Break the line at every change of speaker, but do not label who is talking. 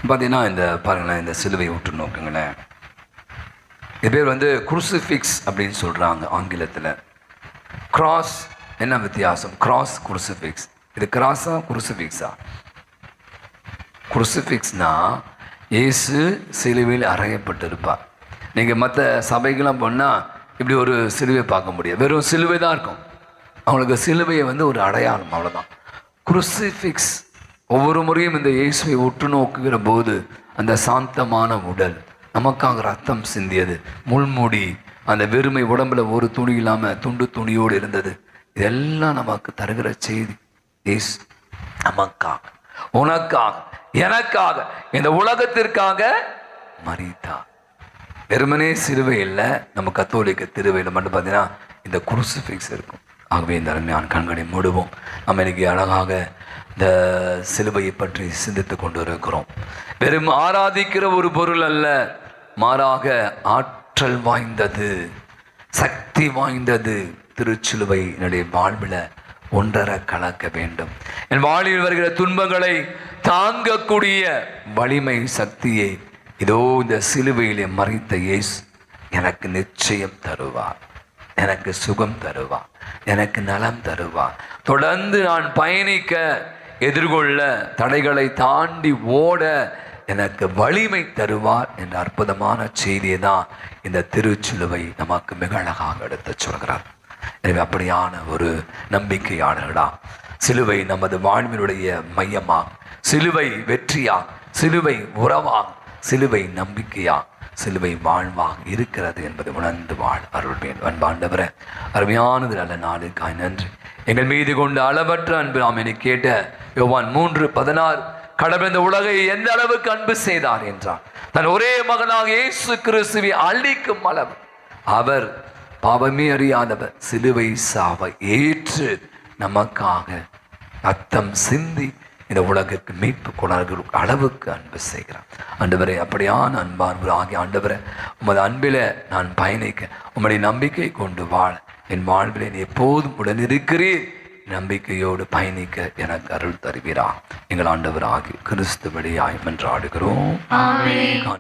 பார்த்தீங்கன்னா இந்த பாருங்களேன், இந்த சிலுவை உற்று நோக்குங்களேன். இது பேர் வந்து குருசிஃபிக்ஸ் அப்படின்னு சொல்கிறாங்க ஆங்கிலத்தில். கிராஸ் என்ன வித்தியாசம்? கிராஸ் குருசிஃபிக்ஸ். இது கிராஸா குருசிஃபிக்ஸா? குருசிஃபிக்ஸ்னா இயேசு சிலுவையில் அறையப்பட்டிருப்பார். நீங்கள் மற்ற சபைக்கெல்லாம் போனால் இப்படி ஒரு சிலுவை பார்க்க முடியாது, வெறும் சிலுவை தான் இருக்கும். அவங்களுக்கு சிலுவையை வந்து ஒரு அடையாளம், அவ்வளோதான். குருசிஃபிக்ஸ் ஒவ்வொரு முறையும் இந்த இயேசுவை உற்று நோக்குகிற போது அந்த சாந்தமான உடல், நமக்காக ரத்தம் சிந்தியது, முள்முடி, அந்த வெறுமை, உடம்புல ஒரு துணி இல்லாமல் துண்டு துணியோடு இருந்தது, இதெல்லாம் நமக்கு தருகிற செய்தி. இயேசு நமக்காக, உனக்காக, எனக்காக, இந்த உலகத்திற்காக மரித்தார். வெறுமனே சிலுவை இல்லை, நம்ம கத்தோலிக்க திருவையில் மட்டும் பார்த்தீங்கன்னா இந்த குருசிஃபிக்ஸ் இருக்கும். ஆகவே இந்த அருமையான கண்களை மூடுவோம். நம்ம இன்னைக்கு அழகாக இந்த சிலுவையை பற்றி சிந்தித்து கொண்டு இருக்கிறோம். வெறும் ஆராதிக்கிற ஒரு பொருள் அல்ல, மாறாக ஆற்றல் வாய்ந்தது, சக்தி வாய்ந்தது. திருச்சிலுவை என்னுடைய வாழ்வில் ஒன்றரை கலக்க வேண்டும். என் வாழ்வில் வருகிற துன்பங்களை தாங்கக்கூடிய வலிமை, சக்தியை இதோ இந்த சிலுவையிலே மறைத்த இயேசு எனக்கு நிச்சயம் தருவார். எனக்கு சுகம் தருவார், எனக்கு நலம் தருவார். தொடர்ந்து நான் பயணிக்க, எதிர்கொள்ள, தடைகளை தாண்டி ஓட எனக்கு வலிமை தருவார் என்ற அற்புதமான செய்தியை தான் இந்த திருச்சிலுவை நமக்கு மிக அழகாக எடுத்து சொல்கிறார். எனவே அப்படியான ஒரு நம்பிக்கையாளர்களா, சிலுவை நமது வாழ்வினுடைய மையமா, சிலுவை நல்ல சிலுவை உறவாக, சிலுவை நம்பிக்கையாக, சிலுவை வாழ்வாக இருக்கிறது என்பதை உணர்ந்து வாழ் அருள்வேன். அன்பாண்டவரே, அருமையானது நல்ல நாளுக்காய் நன்றி. எங்கள் மீது கொண்ட அளவற்ற அன்பு நாம் என்னை கேட்ட யோவான் 3:16, கடவுள் இந்த உலகை எந்த அளவுக்கு அன்பு செய்தார் என்றார். தன் ஒரே மகனாக இயேசு கிறிஸ்துவை அளிக்கும் அளவு அவர் பாவமே அறியாதவர் சிலுவை சாவை ஏற்று நமக்காக ரத்தம் சிந்தி இந்த உலகிற்கு மீட்பு கொண்டாடுகிற அளவுக்கு அன்பு செய்கிறார். ஆண்டவரே, அப்படியான அன்பான்பு ஆகிய ஆண்டவரே, உமது அன்பில் நான் பயணிக்க, உம்முடைய நம்பிக்கை கொண்டு வாழ, என் வாழ்வில் நீ எப்போதும் உடன் இருக்கிறீர் நம்பிக்கையோடு பயணிக்க எனக்கு அருள் தருவீரா. எங்கள் ஆண்டவர் ஆகிய கிறிஸ்து வழியாய் மன்றாடுகிறோம்.